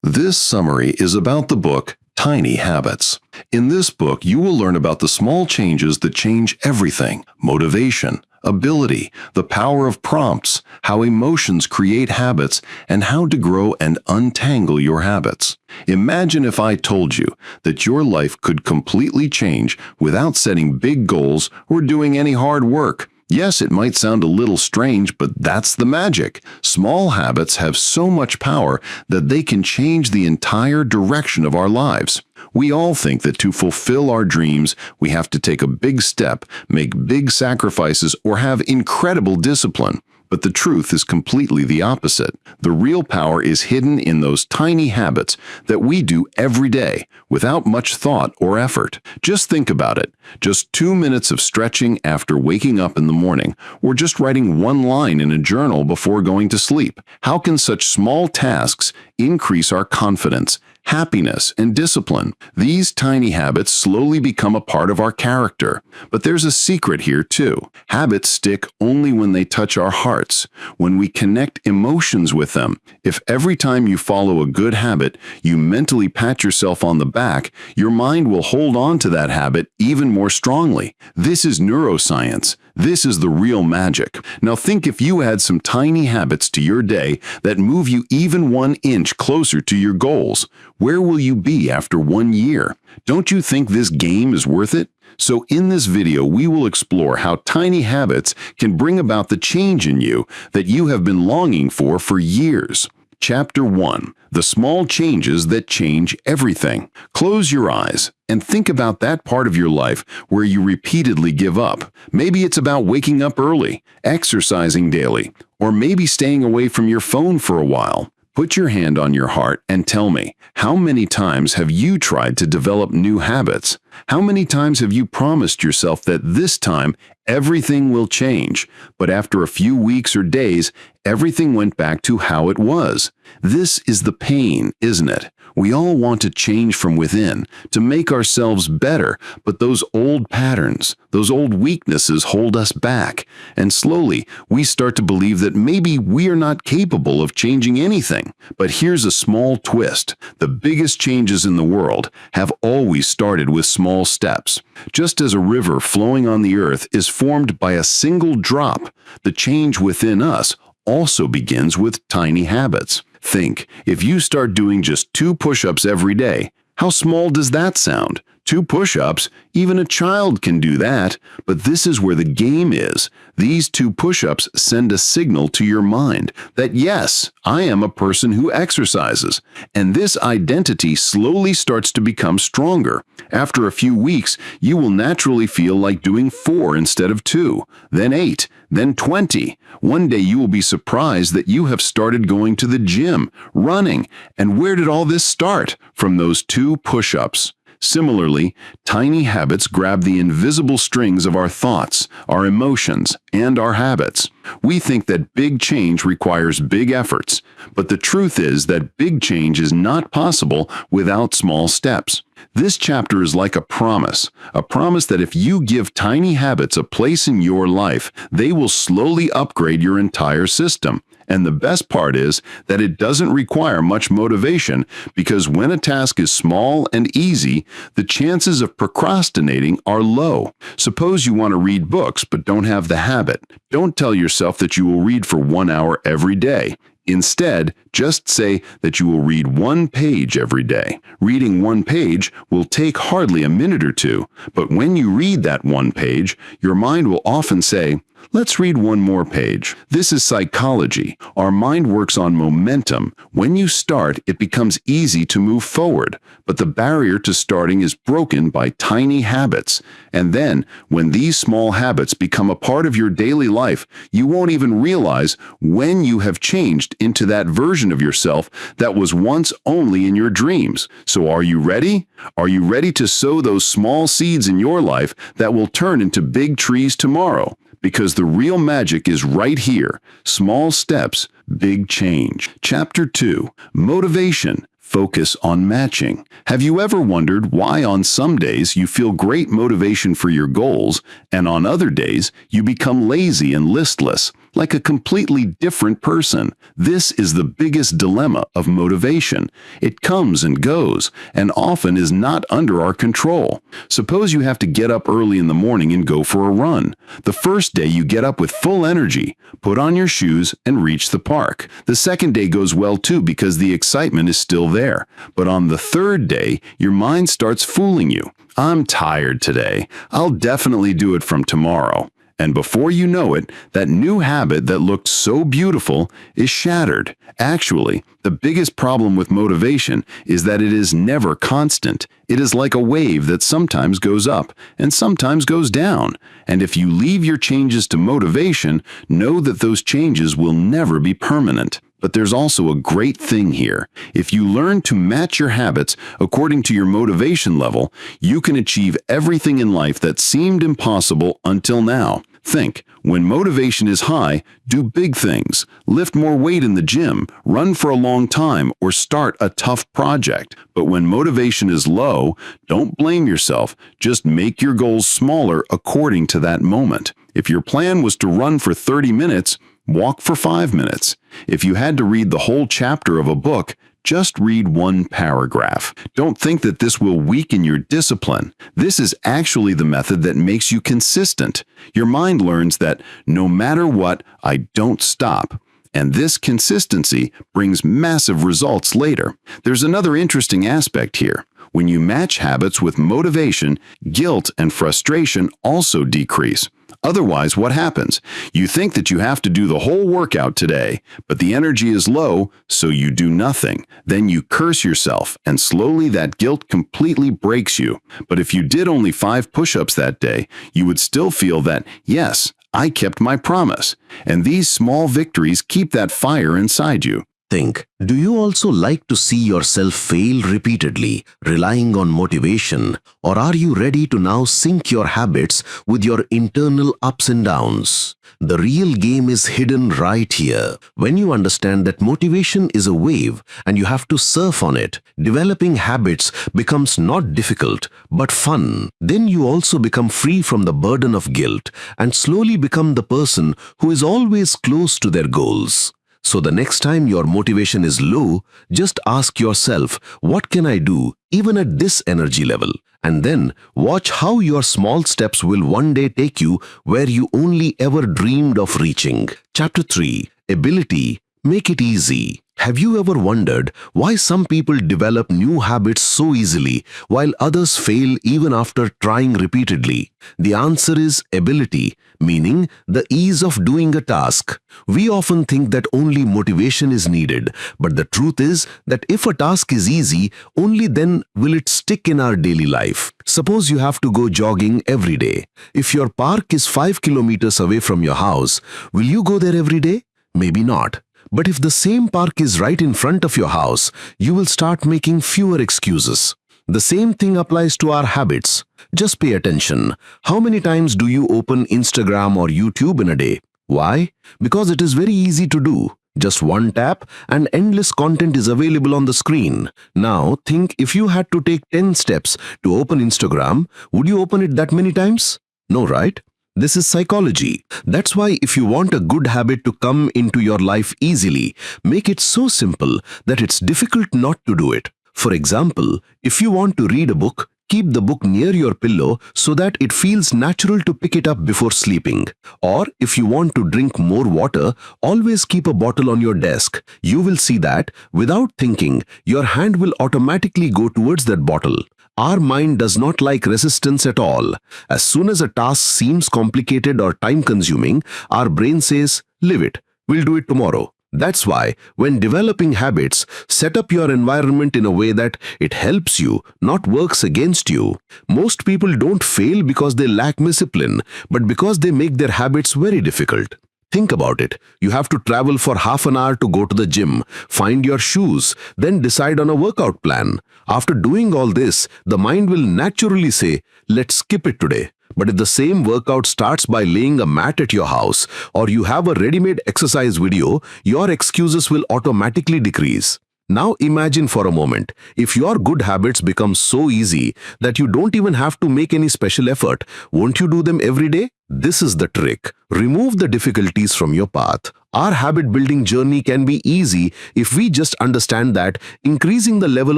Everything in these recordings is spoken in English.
This summary is about the book Tiny Habits. In this book, you will learn about the small changes that change everything: motivation, ability, the power of prompts, how emotions create habits, and how to grow and untangle your habits. Imagine if I told you that your life could completely change without setting big goals or doing any hard work. Yes, it might sound a little strange, but that's the magic. Small habits have so much power that they can change the entire direction of our lives. We all think that to fulfill our dreams, we have to take a big step, make big sacrifices, or have incredible discipline. But the truth is completely the opposite. The real power is hidden in those tiny habits that we do every day without much thought or effort. Just think about it. Just 2 minutes of stretching after waking up in the morning, or just writing one line in a journal before going to sleep. How can such small tasks increase our confidence, happiness, and discipline? These tiny habits slowly become a part of our character. But there's a secret here too. Habits stick only when they touch our hearts, when we connect emotions with them. If every time you follow a good habit, you mentally pat yourself on the back, your mind will hold on to that habit even more strongly. This is neuroscience. This is the real magic. Now think if you add some tiny habits to your day that move you even 1 inch closer to your goals. Where will you be after 1 year? Don't you think this game is worth it? So in this video, we will explore how tiny habits can bring about the change in you that you have been longing for years. Chapter 1. The small changes that change everything. Close your eyes and think about that part of your life where you repeatedly give up. Maybe it's about waking up early, exercising daily, or maybe staying away from your phone for a while. Put your hand on your heart and tell me, how many times have you tried to develop new habits? How many times have you promised yourself that this time everything will change, but after a few weeks or days, everything went back to how it was? This is the pain, isn't it? We all want to change from within, to make ourselves better, but those old patterns, those old weaknesses hold us back, and slowly we start to believe that maybe we are not capable of changing anything. But here's a small twist. The biggest changes in the world have always started with small steps. Just as a river flowing on the earth is formed by a single drop, the change within us also begins with tiny habits. Think, if you start doing just 2 push-ups every day, how small does that sound? 2 push-ups, even a child can do that. But this is where the game is. These 2 push-ups send a signal to your mind that yes, I am a person who exercises. And this identity slowly starts to become stronger. After a few weeks, you will naturally feel like doing 4 instead of 2, then 8, then 20. One day you will be surprised that you have started going to the gym, running. And where did all this start? From those 2 push-ups. Similarly, tiny habits grab the invisible strings of our thoughts, our emotions, and our habits. We think that big change requires big efforts, but the truth is that big change is not possible without small steps. This chapter is like a promise that if you give tiny habits a place in your life, they will slowly upgrade your entire system. And the best part is that it doesn't require much motivation, because when a task is small and easy, the chances of procrastinating are low. Suppose you want to read books but don't have the habit. Don't tell yourself that you will read for 1 hour every day. Instead, just say that you will read 1 page every day. Reading 1 page will take hardly a minute or 2, but when you read that 1 page, your mind will often say, let's read 1 more page. This is psychology. Our mind works on momentum. When you start, it becomes easy to move forward, but the barrier to starting is broken by tiny habits. And then, when these small habits become a part of your daily life, you won't even realize when you have changed into that version of yourself that was once only in your dreams. So are you ready? Are you ready to sow those small seeds in your life that will turn into big trees tomorrow? Because the real magic is right here. Small steps, big change. Chapter 2. Motivation. Focus on matching. Have you ever wondered why on some days you feel great motivation for your goals, and on other days you become lazy and listless? like a completely different person. This is the biggest dilemma of motivation. It comes and goes, and often is not under our control. Suppose you have to get up early in the morning and go for a run. The first day you get up with full energy, put on your shoes, and reach the park. The second day goes well too because the excitement is still there. But on the third day, your mind starts fooling you. I'm tired today. I'll definitely do it from tomorrow. And before you know it, that new habit that looked so beautiful is shattered. Actually, the biggest problem with motivation is that it is never constant. It is like a wave that sometimes goes up and sometimes goes down. And if you leave your changes to motivation, know that those changes will never be permanent. But there's also a great thing here. If you learn to match your habits according to your motivation level, you can achieve everything in life that seemed impossible until now. Think, when motivation is high, do big things. Lift more weight in the gym, run for a long time, or start a tough project. But when motivation is low, don't blame yourself. Just make your goals smaller according to that moment. If your plan was to run for 30 minutes, walk for 5 minutes. If you had to read the whole chapter of a book, just read one paragraph. Don't think that this will weaken your discipline. This is actually the method that makes you consistent. Your mind learns that no matter what, I don't stop. And this consistency brings massive results later. There's another interesting aspect here. When you match habits with motivation, guilt and frustration also decrease. Otherwise, what happens? You think that you have to do the whole workout today, but the energy is low, so you do nothing. Then you curse yourself, and slowly that guilt completely breaks you. But if you did only 5 push-ups that day, you would still feel that, yes, I kept my promise. And these small victories keep that fire inside you. Think, do you also like to see yourself fail repeatedly, relying on motivation, or are you ready to now sync your habits with your internal ups and downs? The real game is hidden right here. When you understand that motivation is a wave and you have to surf on it, developing habits becomes not difficult but fun. Then you also become free from the burden of guilt and slowly become the person who is always close to their goals. So the next time your motivation is low, just ask yourself, what can I do even at this energy level? And then watch how your small steps will one day take you where you only ever dreamed of reaching. Chapter 3. Ability. Make it easy. Have you ever wondered why some people develop new habits so easily while others fail even after trying repeatedly? The answer is ability, meaning the ease of doing a task. We often think that only motivation is needed, but the truth is that if a task is easy, only then will it stick in our daily life. Suppose you have to go jogging every day. If your park is 5 kilometers away from your house, will you go there every day? Maybe not. But if the same park is right in front of your house, you will start making fewer excuses. The same thing applies to our habits. Just pay attention. How many times do you open Instagram or YouTube in a day? Why? Because it is very easy to do. Just one tap and endless content is available on the screen. Now think, if you had to take 10 steps to open Instagram, would you open it that many times? No, right? This is psychology. That's why if you want a good habit to come into your life easily, make it so simple that it's difficult not to do it. For example, if you want to read a book, keep the book near your pillow so that it feels natural to pick it up before sleeping. Or if you want to drink more water, always keep a bottle on your desk. You will see that, without thinking, your hand will automatically go towards that bottle. Our mind does not like resistance at all. As soon as a task seems complicated or time-consuming, our brain says, "Leave it, we'll do it tomorrow." That's why, when developing habits, set up your environment in a way that it helps you, not works against you. Most people don't fail because they lack discipline, but because they make their habits very difficult. Think about it. You have to travel for half an hour to go to the gym, find your shoes, then decide on a workout plan. After doing all this, the mind will naturally say, "Let's skip it today." But if the same workout starts by laying a mat at your house, or you have a ready-made exercise video, your excuses will automatically decrease. Now imagine for a moment, if your good habits become so easy that you don't even have to make any special effort, won't you do them every day? This is the trick. Remove the difficulties from your path. Our habit building journey can be easy if we just understand that increasing the level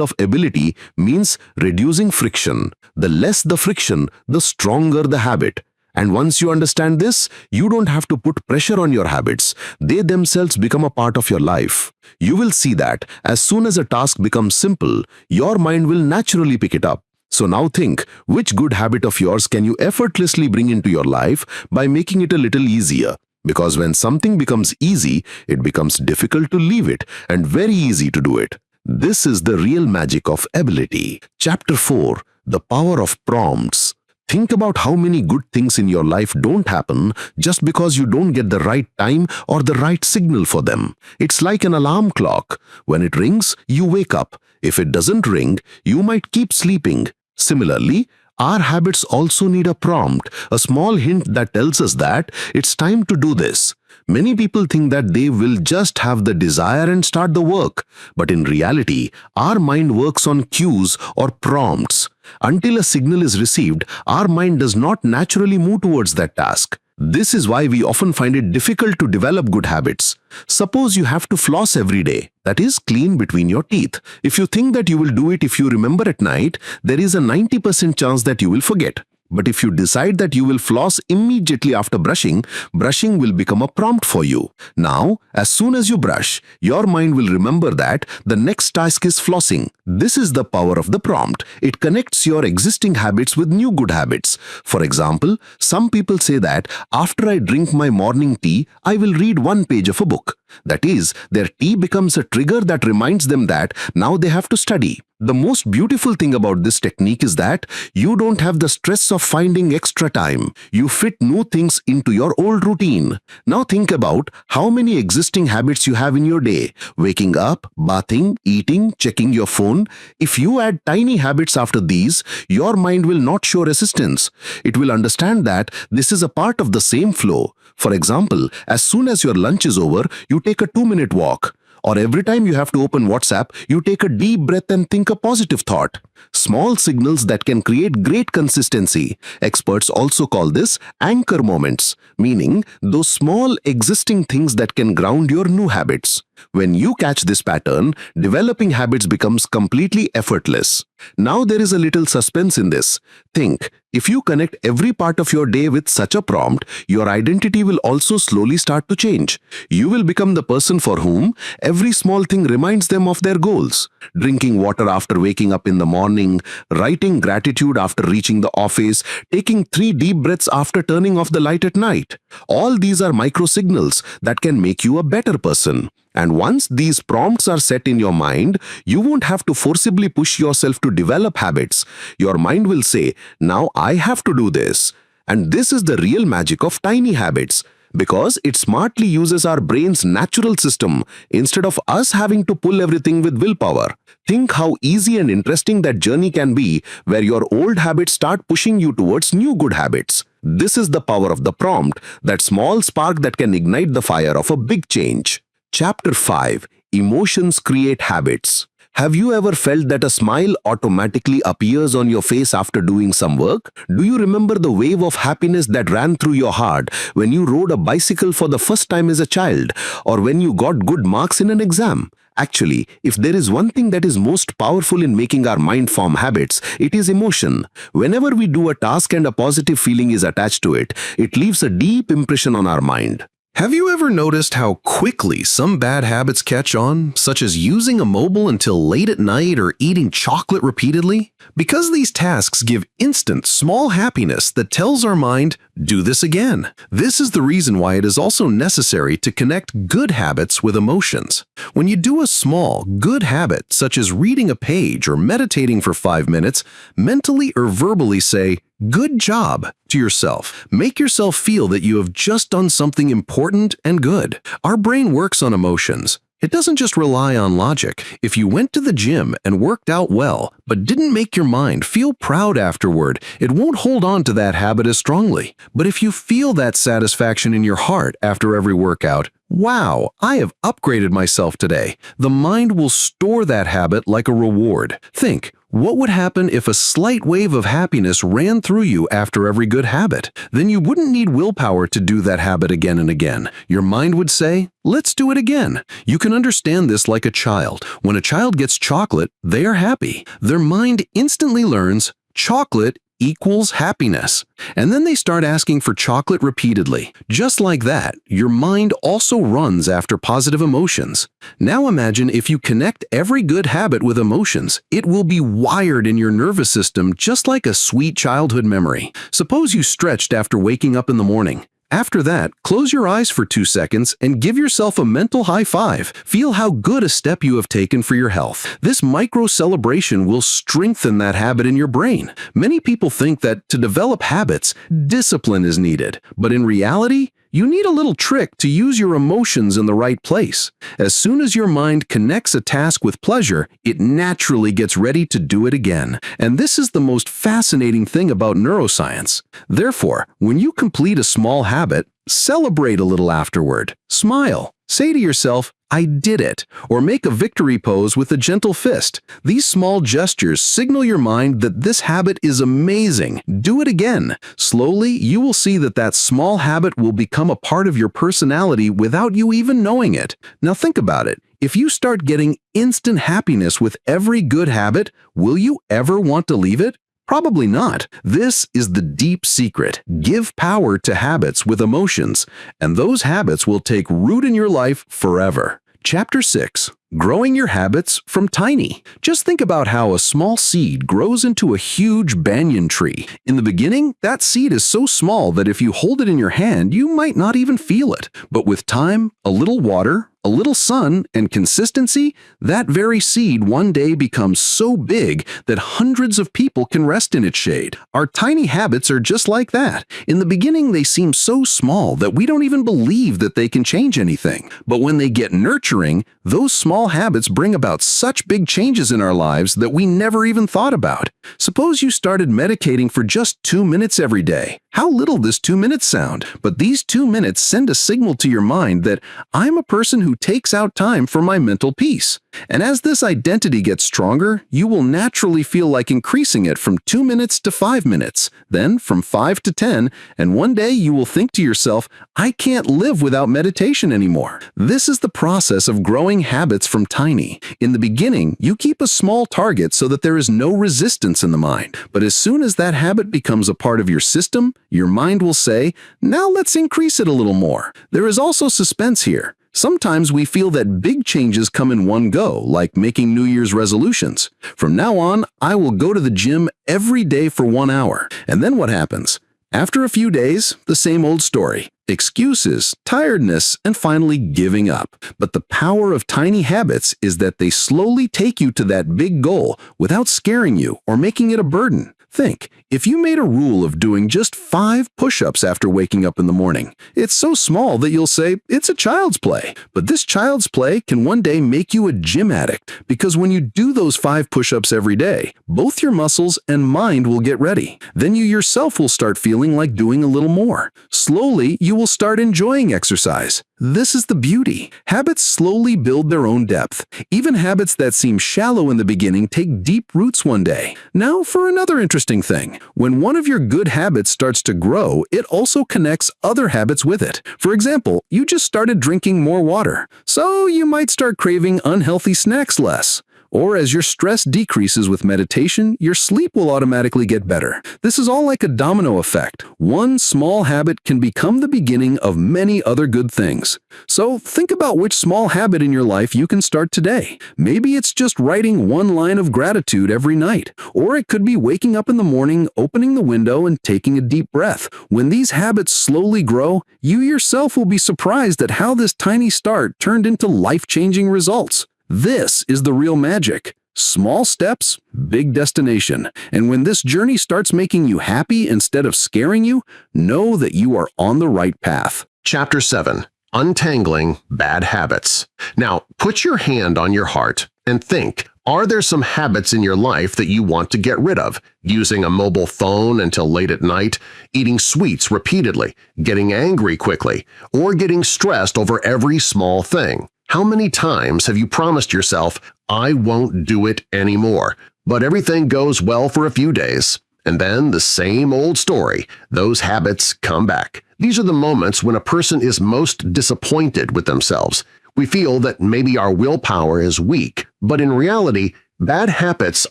of ability means reducing friction. The less the friction, the stronger the habit. And once you understand this, you don't have to put pressure on your habits. They themselves become a part of your life. You will see that as soon as a task becomes simple, your mind will naturally pick it up. So now think, which good habit of yours can you effortlessly bring into your life by making it a little easier? Because when something becomes easy, it becomes difficult to leave it and very easy to do it. This is the real magic of ability. Chapter 4. The Power of Prompts. Think about how many good things in your life don't happen just because you don't get the right time or the right signal for them. It's like an alarm clock. When it rings, you wake up. If it doesn't ring, you might keep sleeping. Similarly, our habits also need a prompt, a small hint that tells us that it's time to do this. Many people think that they will just have the desire and start the work. But in reality, our mind works on cues or prompts. Until a signal is received, our mind does not naturally move towards that task. This is why we often find it difficult to develop good habits. Suppose you have to floss every day, that is, clean between your teeth. If you think that you will do it if you remember at night, there is a 90% chance that you will forget. But if you decide that you will floss immediately after brushing, brushing will become a prompt for you. Now, as soon as you brush, your mind will remember that the next task is flossing. This is the power of the prompt. It connects your existing habits with new good habits. For example, some people say that after I drink my morning tea, I will read one page of a book. That is, their tea becomes a trigger that reminds them that now they have to study. The most beautiful thing about this technique is that you don't have the stress of finding extra time. You fit new things into your old routine. Now think about how many existing habits you have in your day. Waking up, bathing, eating, checking your phone. If you add tiny habits after these, your mind will not show resistance. It will understand that this is a part of the same flow. For example, as soon as your lunch is over, you take a 2-minute walk. Or every time you have to open WhatsApp, you take a deep breath and think a positive thought. Small signals that can create great consistency. Experts also call this anchor moments, meaning those small existing things that can ground your new habits. When you catch this pattern, developing habits becomes completely effortless. Now there is a little suspense in this. Think, if you connect every part of your day with such a prompt, your identity will also slowly start to change. You will become the person for whom every small thing reminds them of their goals. Drinking water after waking up in the morning, writing gratitude after reaching the office, taking 3 deep breaths after turning off the light at night. All these are micro signals that can make you a better person. And once these prompts are set in your mind, you won't have to forcibly push yourself to develop habits. Your mind will say, now I have to do this. And this is the real magic of tiny habits, because it smartly uses our brain's natural system instead of us having to pull everything with willpower. Think how easy and interesting that journey can be, where your old habits start pushing you towards new good habits. This is the power of the prompt, that small spark that can ignite the fire of a big change. Chapter 5. Emotions create habits. Have you ever felt that a smile automatically appears on your face after doing some work? Do you remember the wave of happiness that ran through your heart when you rode a bicycle for the first time as a child, or when you got good marks in an exam? Actually, if there is one thing that is most powerful in making our mind form habits, it is emotion. Whenever we do a task and a positive feeling is attached to it, it leaves a deep impression on our mind. Have you ever noticed how quickly some bad habits catch on, such as using a mobile until late at night or eating chocolate repeatedly? Because these tasks give instant, small happiness that tells our mind, do this again. This is the reason why it is also necessary to connect good habits with emotions. When you do a small, good habit, such as reading a page or meditating for 5 minutes, mentally or verbally say, good job to yourself. Make yourself feel that you have just done something important and good. Our brain works on emotions. It doesn't just rely on logic. If you went to the gym and worked out well, but didn't make your mind feel proud afterward, it won't hold on to that habit as strongly. But if you feel that satisfaction in your heart after every workout, wow, I have upgraded myself today, the mind will store that habit like a reward. Think, what would happen if a slight wave of happiness ran through you after every good habit? Then you wouldn't need willpower to do that habit again and again. Your mind would say, let's do it again. You can understand this like a child. When a child gets chocolate, they are happy. Their mind instantly learns chocolate equals happiness. And then they start asking for chocolate repeatedly. Just like that, your mind also runs after positive emotions. Now imagine if you connect every good habit with emotions, it will be wired in your nervous system just like a sweet childhood memory. Suppose you stretched after waking up in the morning. After that, close your eyes for 2 seconds and give yourself a mental high five. Feel how good a step you have taken for your health. This micro celebration will strengthen that habit in your brain. Many people think that to develop habits, discipline is needed. But in reality, you need a little trick to use your emotions in the right place. As soon as your mind connects a task with pleasure, it naturally gets ready to do it again. And this is the most fascinating thing about neuroscience. Therefore, when you complete a small habit, celebrate a little afterward. Smile. Say to yourself, I did it, or make a victory pose with a gentle fist. These small gestures signal your mind that this habit is amazing. Do it again. Slowly, you will see that that small habit will become a part of your personality without you even knowing it. Now think about it. If you start getting instant happiness with every good habit, will you ever want to leave it? Probably not. This is the deep secret. Give power to habits with emotions, and those habits will take root in your life forever. Chapter 6. Growing your habits from tiny. Just think about how a small seed grows into a huge banyan tree. In the beginning, that seed is so small that if you hold it in your hand, you might not even feel it. But with time, a little water, a little sun, and consistency, that very seed one day becomes so big that hundreds of people can rest in its shade. Our tiny habits are just like that. In the beginning, they seem so small that we don't even believe that they can change anything. But when they get nurturing, those small habits bring about such big changes in our lives that we never even thought about. Suppose you started meditating for just 2 minutes every day. How little does 2 minutes sound? But these 2 minutes send a signal to your mind that I'm a person who takes out time for my mental peace. And as this identity gets stronger, you will naturally feel like increasing it from 2 minutes to 5 minutes, then from 5 to 10, and one day you will think to yourself, I can't live without meditation anymore. This is the process of growing habits from tiny. In the beginning, you keep a small target so that there is no resistance in the mind. But as soon as that habit becomes a part of your system, your mind will say, now let's increase it a little more. There is also suspense here. Sometimes we feel that big changes come in one go, like making New Year's resolutions. From now on, I will go to the gym every day for 1 hour. And then what happens? After a few days, the same old story. Excuses, tiredness, and finally giving up. But the power of tiny habits is that they slowly take you to that big goal without scaring you or making it a burden. Think, if you made a rule of doing just 5 push-ups after waking up in the morning, it's so small that you'll say, it's a child's play. But this child's play can one day make you a gym addict, because when you do those 5 push-ups every day, both your muscles and mind will get ready. Then you yourself will start feeling like doing a little more. Slowly, you will start enjoying exercise. This is the beauty. Habits slowly build their own depth. Even habits that seem shallow in the beginning take deep roots one day. Now for another interesting thing. When one of your good habits starts to grow, it also connects other habits with it. For example, you just started drinking more water, so you might start craving unhealthy snacks less. Or as your stress decreases with meditation, your sleep will automatically get better. This is all like a domino effect. One small habit can become the beginning of many other good things. So think about which small habit in your life you can start today. Maybe it's just writing 1 line of gratitude every night. Or it could be waking up in the morning, opening the window, and taking a deep breath. When these habits slowly grow, you yourself will be surprised at how this tiny start turned into life-changing results. This is the real magic. Small steps, big destination. And when this journey starts making you happy instead of scaring you, know that you are on the right path. Chapter 7. Untangling Bad Habits. Now, put your hand on your heart and think, are there some habits in your life that you want to get rid of? Using a mobile phone until late at night, eating sweets repeatedly, getting angry quickly, or getting stressed over every small thing. How many times have you promised yourself, I won't do it anymore, but everything goes well for a few days, and then the same old story, those habits come back. These are the moments when a person is most disappointed with themselves. We feel that maybe our willpower is weak, but in reality, bad habits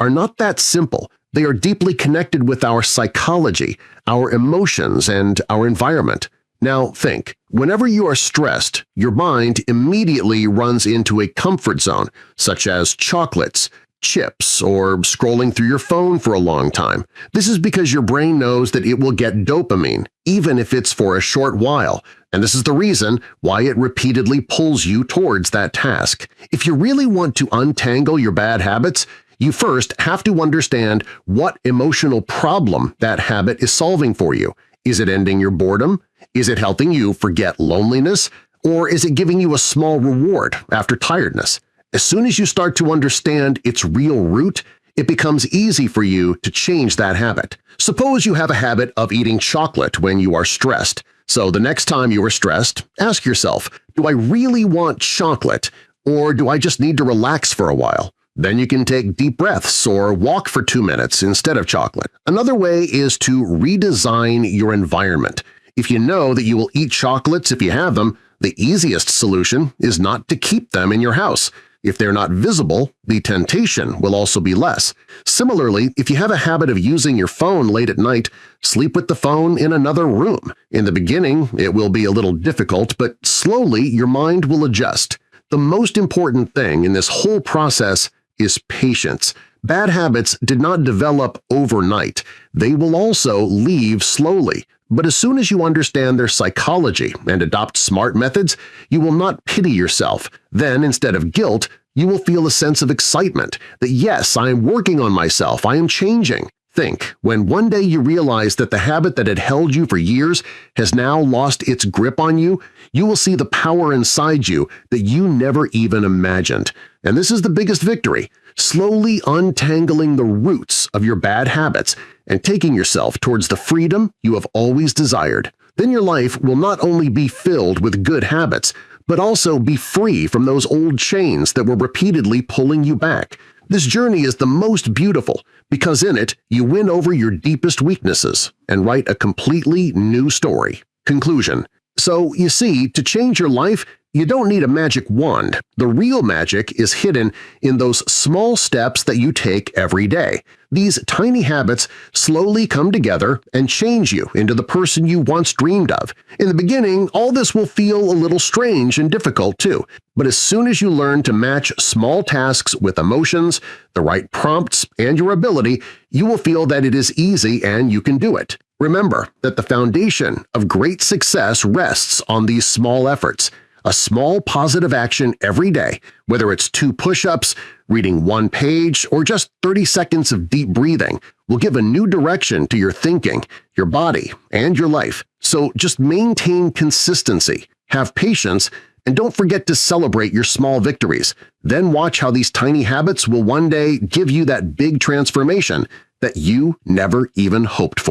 are not that simple. They are deeply connected with our psychology, our emotions, and our environment. Now think, whenever you are stressed, your mind immediately runs into a comfort zone, such as chocolates, chips, or scrolling through your phone for a long time. This is because your brain knows that it will get dopamine, even if it's for a short while, and this is the reason why it repeatedly pulls you towards that task. If you really want to untangle your bad habits, you first have to understand what emotional problem that habit is solving for you. Is it ending your boredom? Is it helping you forget loneliness? Or is it giving you a small reward after tiredness? As soon as you start to understand its real root, it becomes easy for you to change that habit. Suppose you have a habit of eating chocolate when you are stressed. So the next time you are stressed, ask yourself, do I really want chocolate, or do I just need to relax for a while? Then you can take deep breaths or walk for 2 minutes instead of chocolate. Another way is to redesign your environment. If you know that you will eat chocolates if you have them, the easiest solution is not to keep them in your house. If they're not visible, the temptation will also be less. Similarly, if you have a habit of using your phone late at night, sleep with the phone in another room. In the beginning, it will be a little difficult, but slowly your mind will adjust. The most important thing in this whole process is patience. Bad habits did not develop overnight. They will also leave slowly. But as soon as you understand their psychology and adopt smart methods, you will not pity yourself. Then, instead of guilt, you will feel a sense of excitement that yes, I am working on myself, I am changing. Think, when one day you realize that the habit that had held you for years has now lost its grip on you, you will see the power inside you that you never even imagined. And this is the biggest victory, slowly untangling the roots of your bad habits and taking yourself towards the freedom you have always desired. Then your life will not only be filled with good habits, but also be free from those old chains that were repeatedly pulling you back. This journey is the most beautiful because in it you win over your deepest weaknesses and write a completely new story. Conclusion. So, you see, to change your life, you don't need a magic wand. The real magic is hidden in those small steps that you take every day. These tiny habits slowly come together and change you into the person you once dreamed of. In the beginning, all this will feel a little strange and difficult too, but as soon as you learn to match small tasks with emotions, the right prompts, and your ability, you will feel that it is easy and you can do it. Remember that the foundation of great success rests on these small efforts. A small positive action every day, whether it's 2 push-ups, reading 1 page, or just 30 seconds of deep breathing, will give a new direction to your thinking, your body, and your life. So just maintain consistency, have patience, and don't forget to celebrate your small victories. Then watch how these tiny habits will one day give you that big transformation that you never even hoped for.